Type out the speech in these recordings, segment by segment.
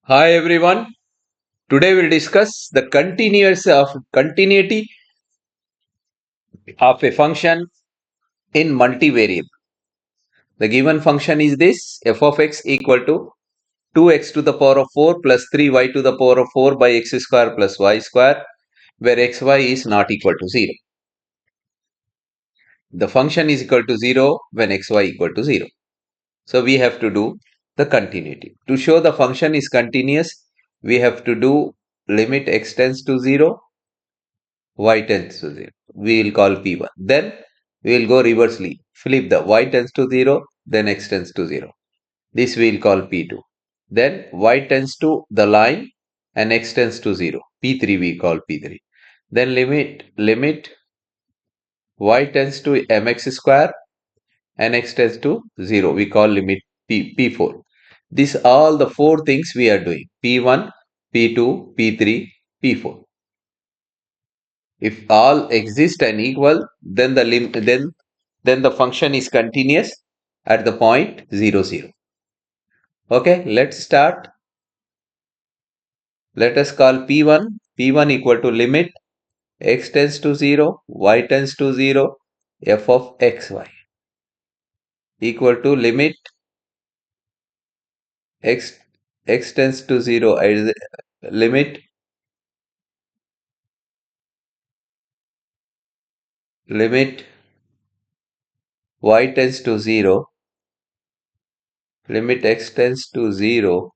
Hi everyone. Today we'll discuss the continuity of a function in multivariable. The given function is this: f of x equal to 2x to the power of 4 plus 3y to the power of 4 by x square plus y square, where xy is not equal to 0. The function is equal to 0 when xy equal to 0. So we have to do the continuity. To show the function is continuous, we have to do limit x tends to 0, y tends to 0. We will call P1. Then we will go reversely. Flip the y tends to 0, then x tends to 0. This we will call P2. Then y tends to the line and x tends to 0. P3 we call P3. Then limit y tends to mx square and x tends to 0. We call limit P4. These all the four things we are doing. P1, P2, P3, P4. If all exist and equal, then the function is continuous at the point 0, 0. Okay, let's start. Let us call P1. P1 equal to limit x tends to 0, y tends to 0, f of xy equal to limit x x tends to 0, limit limit y tends to 0, limit x tends to 0,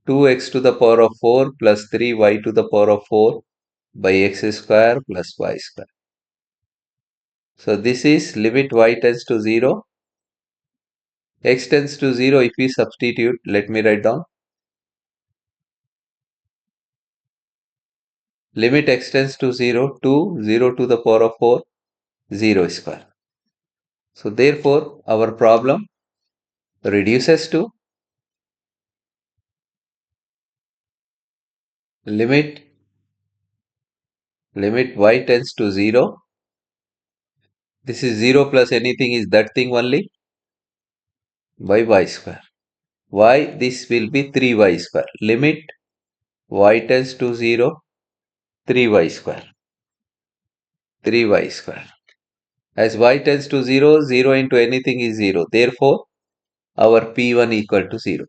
2x to the power of 4 plus 3y to the power of 4 by x square plus y square. So this is limit y tends to 0, x tends to 0. If we substitute, let me write down. Limit x tends to 0 to 0 to the power of 4, 0 square. So therefore, our problem reduces to limit y tends to 0. This is 0 plus anything is that thing only by y square. Y, this will be 3y square. Limit y tends to 0, 3y square. 3y square. As y tends to 0, 0 into anything is 0. Therefore, our P1 equal to 0.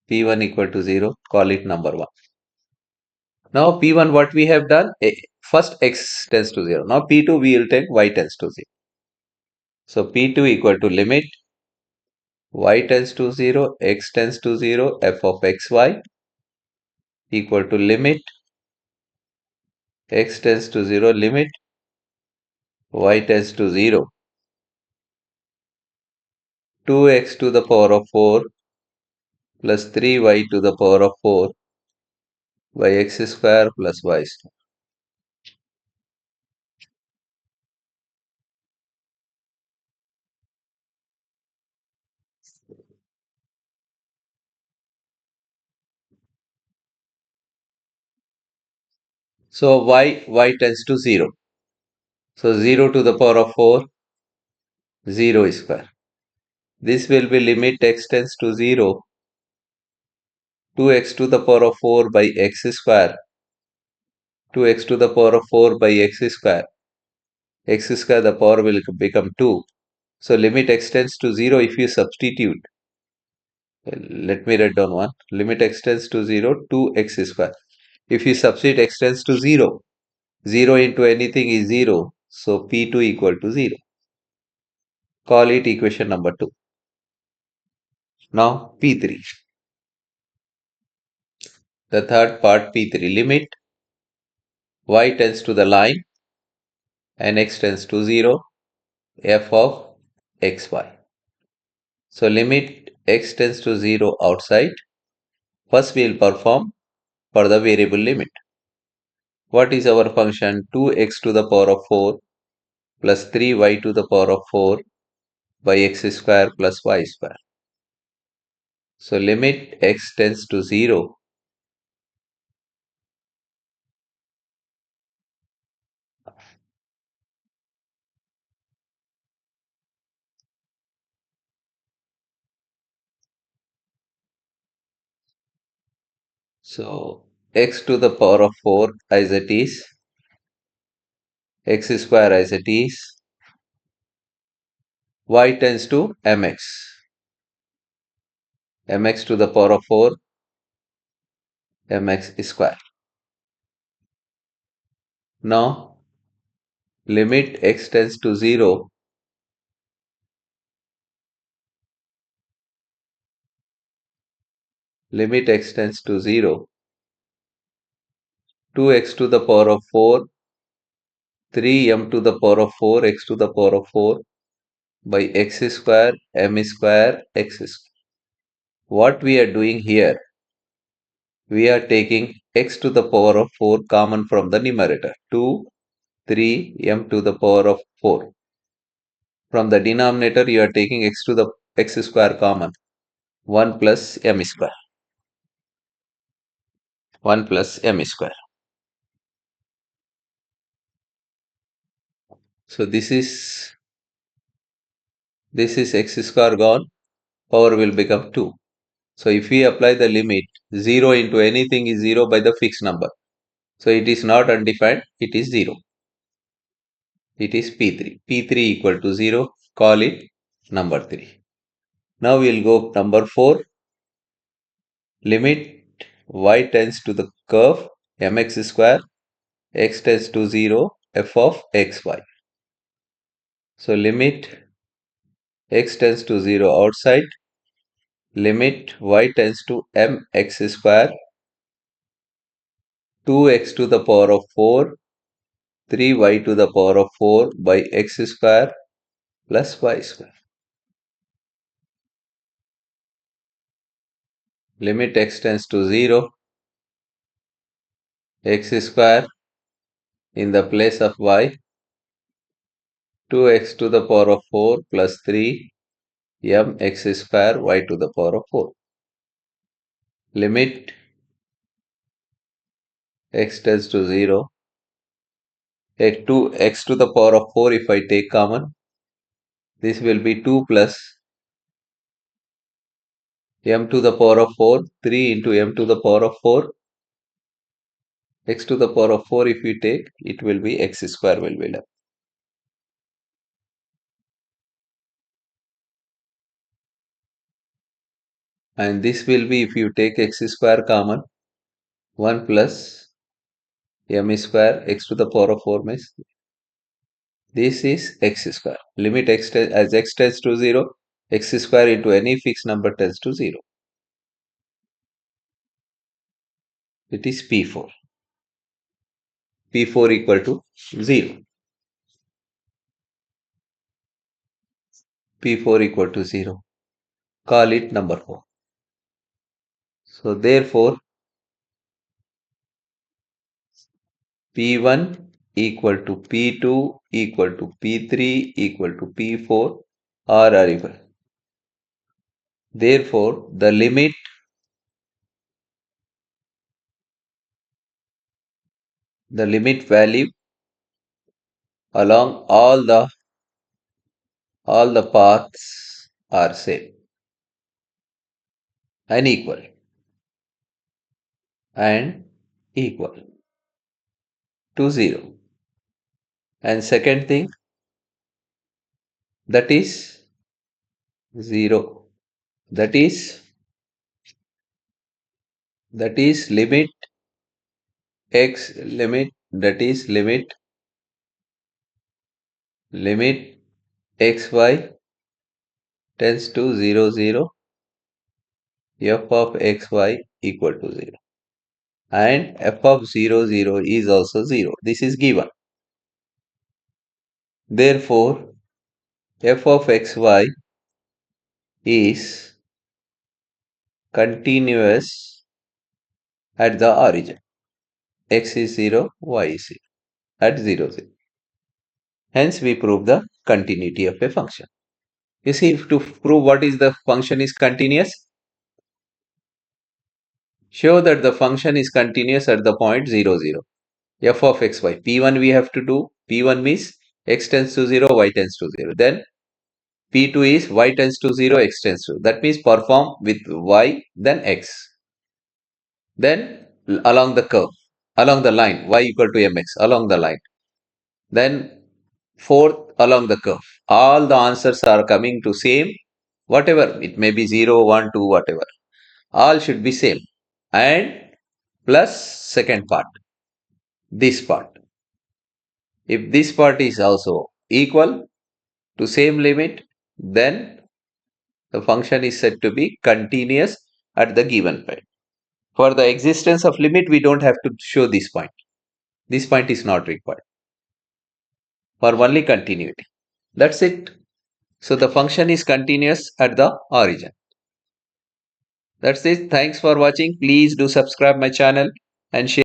P1 equal to 0, call it number 1. Now P1 what we have done, first x tends to 0. Now P2 we will take y tends to 0. So P2 equal to limit y tends to 0, x tends to 0, f of xy equal to limit x tends to 0, limit y tends to 0, 2x to the power of 4 plus 3y to the power of 4 by x square plus y square. So y tends to 0. So 0 to the power of 4, 0 square. This will be limit x tends to 0, 2x to the power of 4 by x square, 2x to the power of 4 by x square. X square the power will become 2. So limit x tends to 0 if you substitute. Let me write down one. Limit x tends to 0, 2x square. If you substitute x tends to 0, 0 into anything is 0. So P2 equal to 0. Call it equation number 2. Now P3. The third part P3, limit y tends to the line and x tends to 0, f of xy. So limit x tends to 0 outside. First we will perform for the variable limit. What is our function? 2x to the power of 4 plus 3y to the power of 4 by x square plus y square. So limit x tends to 0, So x to the power of 4 as it is, x square as it is, y tends to mx, mx to the power of 4, mx square. Now limit x tends to 0, limit x tends to 0, 2x to the power of 4, 3m to the power of 4, x to the power of 4 by x square, m square, x square. What we are doing here, we are taking x to the power of 4 common from the numerator, 2, 3, m to the power of 4. From the denominator, you are taking x to the x square common, 1 plus m square, 1 plus m square. So this is x square gone, power will become 2. So if we apply the limit, 0 into anything is 0 by the fixed number. So it is not undefined, it is 0. It is P3. P3 equal to 0, call it number 3. Now we will go number 4. Limit y tends to the curve mx square, x tends to 0, f of xy. So limit x tends to 0 outside, limit y tends to mx square, 2x to the power of 4, 3y to the power of 4 by x square plus y square. Limit x tends to 0, x square in the place of y, 2x to the power of 4 plus 3 mx square y to the power of 4. Limit x tends to 0, x to the power of 4 if I take common, this will be 2 plus m to the power of 4, 3 into m to the power of 4, x to the power of 4 if we take, it will be x square will be left. And this will be, if you take x square common, 1 plus m square x to the power of 4 means this is x square. Limit as x tends to 0, x square into any fixed number tends to 0. It is P4. P4 equal to 0. P4 equal to 0. Call it number 4. So therefore, P1 equal to P2 equal to P3 equal to P4 are arrival. Therefore, the limit value along all the paths are same and equal to 0. And second thing, that is 0. That is limit x limit that is limit xy tends to 0 0, f of xy equal to 0, and f of 0 0 is also 0. This is given. Therefore, f of xy is continuous at the origin. X is 0, y is 0 at 0 0. Hence, we prove the continuity of a function. You see, to prove what is the function is continuous, show that the function is continuous at the point 0 0. F of xy. P1 we have to do. P1 means x tends to 0, y tends to 0. Then P2 is y tends to 0, x tends to. That means perform with y, then x. then along the curve, along the line, y equal to mx, along the line, then fourth along the curve. All the answers are coming to same, whatever it may be, 0, 1, 2, whatever, all should be same. And plus second part, this part, if this part is also equal to same limit, then the function is said to be continuous at the given point. For the existence of limit, we don't have to show this point. This point is not required for only continuity. That's it. So the function is continuous at the origin. That's it. Thanks for watching. Please do subscribe my channel and share.